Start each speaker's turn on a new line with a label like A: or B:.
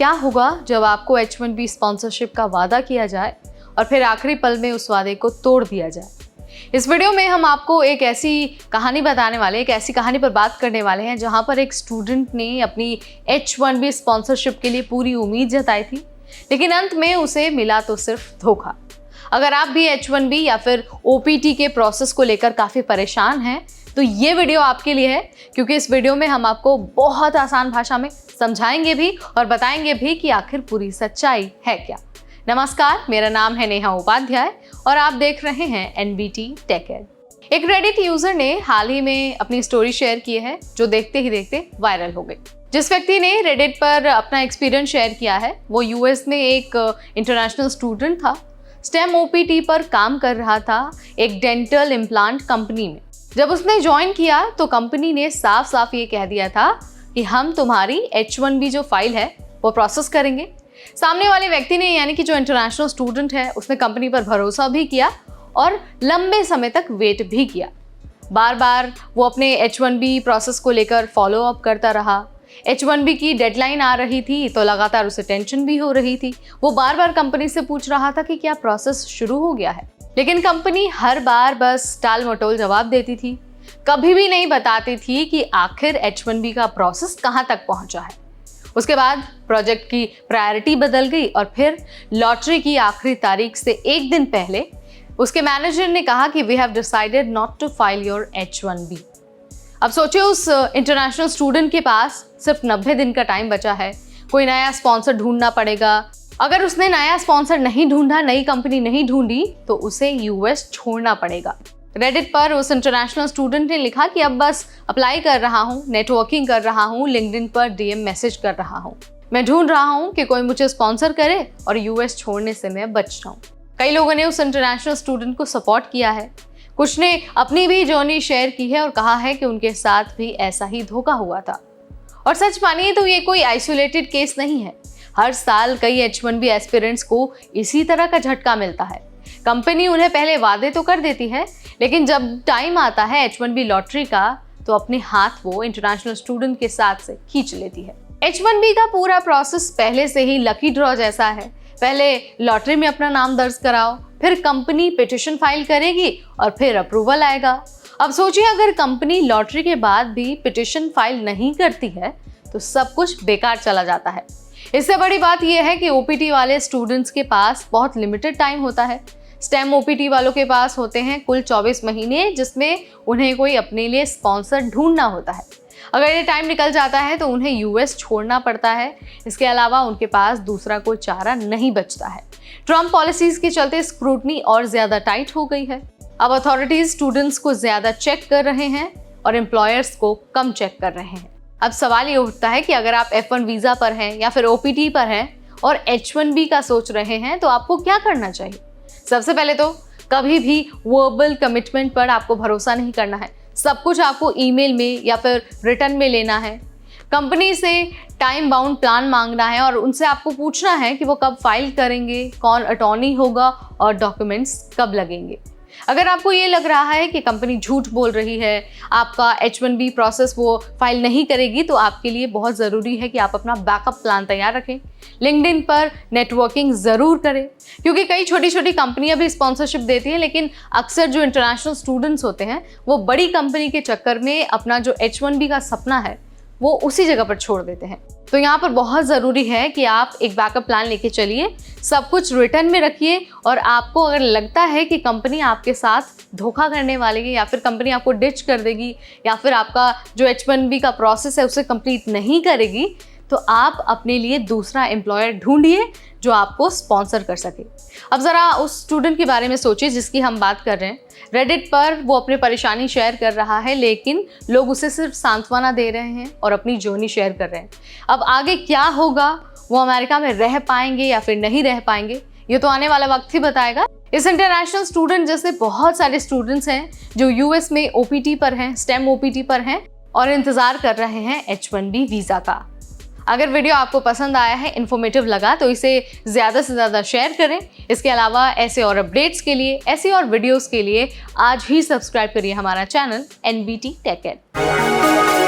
A: क्या होगा जब आपको H1B स्पॉन्सरशिप का वादा किया जाए और फिर आखिरी पल में उस वादे को तोड़ दिया जाए। इस वीडियो में हम आपको एक ऐसी कहानी बताने वाले हैं, एक ऐसी कहानी पर बात करने वाले हैं जहां पर एक स्टूडेंट ने अपनी H1B स्पॉन्सरशिप के लिए पूरी उम्मीद जताई थी, लेकिन अंत में उसे मिला तो सिर्फ धोखा। अगर आप भी H1B या फिर OPT के प्रोसेस को लेकर काफ़ी परेशान हैं तो ये वीडियो आपके लिए है, क्योंकि इस वीडियो में हम आपको बहुत आसान भाषा में समझाएंगे भी और बताएंगे भी कि आखिर पूरी सच्चाई है क्या। नमस्कार, मेरा नाम है नेहा उपाध्याय और आप देख रहे हैं NBT Tech Ed। एक रेडिट यूजर ने हाल ही में अपनी स्टोरी शेयर की है जो देखते ही देखते वायरल हो गई। जिस व्यक्ति ने रेडिट पर अपना एक्सपीरियंस शेयर किया है वो US में एक इंटरनेशनल स्टूडेंट था। STEM OPT पर काम कर रहा था एक डेंटल इम्प्लांट कंपनी में। जब उसने ज्वाइन किया तो कंपनी ने साफ साफ ये कह दिया था कि हम तुम्हारी H1B जो फाइल है वो प्रोसेस करेंगे। सामने वाले व्यक्ति ने, यानी कि जो इंटरनेशनल स्टूडेंट है, उसने कंपनी पर भरोसा भी किया और लंबे समय तक वेट भी किया। बार बार वो अपने H1B प्रोसेस को लेकर फॉलो अप करता रहा। H1B की डेडलाइन आ रही थी तो लगातार उसे टेंशन भी हो रही थी। वो बार बार कंपनी से पूछ रहा था कि क्या प्रोसेस शुरू हो गया है, लेकिन कंपनी हर बार बस टाल मटोल जवाब देती थी, कभी भी नहीं बताती थी कि आखिर H1B का प्रोसेस कहाँ तक पहुँचा है। उसके बाद प्रोजेक्ट की प्रायोरिटी बदल गई और फिर लॉटरी की आखिरी तारीख से एक दिन पहले उसके मैनेजर ने कहा कि we have decided not to file your H1B। अब सोचिए, उस इंटरनेशनल स्टूडेंट के पास सिर्फ 90 दिन का टाइम बचा है। कोई नया स्पॉन्सर ढूंढना पड़ेगा। अगर उसने नया स्पॉन्सर नहीं ढूंढा, नई कंपनी नहीं ढूंढी, तो उसे US छोड़ना पड़ेगा। रेडिट पर उस इंटरनेशनल स्टूडेंट ने लिखा कि अब बस अप्लाई कर रहा हूँ, नेटवर्किंग कर रहा हूँ, लिंक्डइन पर DM मैसेज कर रहा हूँ। मैं ढूंढ रहा हूँ कि कोई मुझे स्पॉन्सर करे और US छोड़ने से मैं बच जाऊँ। कई लोगों ने उस इंटरनेशनल स्टूडेंट को सपोर्ट किया है। कुछ ने अपनी भी जर्नी शेयर की है और कहा है कि उनके साथ भी ऐसा ही धोखा हुआ था। और सच मानिए तो ये कोई आइसोलेटेड केस नहीं है। हर साल कई H1B एस्पिरेंट्स को इसी तरह का झटका मिलता है। कंपनी उन्हें पहले वादे तो कर देती है, लेकिन जब टाइम आता है H1B लॉटरी का तो अपने हाथ वो इंटरनेशनल स्टूडेंट के साथ से खींच लेती है। H1B का पूरा प्रोसेस पहले से ही लकी ड्रॉ जैसा है। पहले लॉटरी में अपना नाम दर्ज कराओ, फिर कंपनी पिटीशन फाइल करेगी और फिर अप्रूवल आएगा। अब सोचिए, अगर कंपनी लॉटरी के बाद भी पिटीशन फाइल नहीं करती है तो सब कुछ बेकार चला जाता है। इससे बड़ी बात यह है कि OPT वाले स्टूडेंट्स के पास बहुत लिमिटेड टाइम होता है। STEM OPT वालों के पास होते हैं कुल 24 महीने, जिसमें उन्हें कोई अपने लिए स्पॉन्सर ढूंढना होता है। अगर ये टाइम निकल जाता है तो उन्हें US छोड़ना पड़ता है। इसके अलावा उनके पास दूसरा कोई चारा नहीं बचता है। ट्रम्प पॉलिसीज के चलते स्क्रूटनी और ज़्यादा टाइट हो गई है। अब अथॉरिटीज स्टूडेंट्स को ज़्यादा चेक कर रहे हैं और एम्प्लॉयर्स को कम चेक कर रहे हैं। अब सवाल ये उठता है कि अगर आप F1 वीज़ा पर हैं या फिर OPT पर हैं और H1B का सोच रहे हैं तो आपको क्या करना चाहिए। सबसे पहले तो कभी भी वर्बल कमिटमेंट पर आपको भरोसा नहीं करना है। सब कुछ आपको ईमेल में या फिर रिटर्न में लेना है। कंपनी से टाइम बाउंड प्लान मांगना है और उनसे आपको पूछना है कि वो कब फाइल करेंगे, कौन अटॉर्नी होगा और डॉक्यूमेंट्स कब लगेंगे। अगर आपको ये लग रहा है कि कंपनी झूठ बोल रही है, आपका H1B प्रोसेस वो फाइल नहीं करेगी, तो आपके लिए बहुत ज़रूरी है कि आप अपना बैकअप प्लान तैयार रखें। लिंक्डइन पर नेटवर्किंग ज़रूर करें, क्योंकि कई छोटी छोटी कंपनियां भी स्पॉन्सरशिप देती हैं, लेकिन अक्सर जो इंटरनेशनल स्टूडेंट्स होते हैं वो बड़ी कंपनी के चक्कर में अपना जो H1B का सपना है वो उसी जगह पर छोड़ देते हैं। तो यहाँ पर बहुत ज़रूरी है कि आप एक बैकअप प्लान लेके चलिए, सब कुछ रिटर्न में रखिए। और आपको अगर लगता है कि कंपनी आपके साथ धोखा करने वाली है या फिर कंपनी आपको डिच कर देगी या फिर आपका जो H1B का प्रोसेस है उसे कंप्लीट नहीं करेगी, तो आप अपने लिए दूसरा एम्प्लॉयर ढूंढिए जो आपको स्पॉन्सर कर सके। अब ज़रा उस स्टूडेंट के बारे में सोचिए जिसकी हम बात कर रहे हैं। रेडिट पर वो अपनी परेशानी शेयर कर रहा है, लेकिन लोग उसे सिर्फ सांत्वना दे रहे हैं और अपनी जर्नी शेयर कर रहे हैं। अब आगे क्या होगा, वो अमेरिका में रह पाएंगे या फिर नहीं रह पाएंगे, ये तो आने वाला वक्त ही बताएगा। इस इंटरनेशनल स्टूडेंट जैसे बहुत सारे स्टूडेंट्स हैं जो US में OPT पर हैं, STEM OPT पर हैं और इंतज़ार कर रहे हैं H1B वीज़ा का। अगर वीडियो आपको पसंद आया है, इन्फॉर्मेटिव लगा, तो इसे ज़्यादा से ज़्यादा शेयर करें। इसके अलावा ऐसे और अपडेट्स के लिए, ऐसे और वीडियोस के लिए आज ही सब्सक्राइब करिए हमारा चैनल NBT Tech Ed।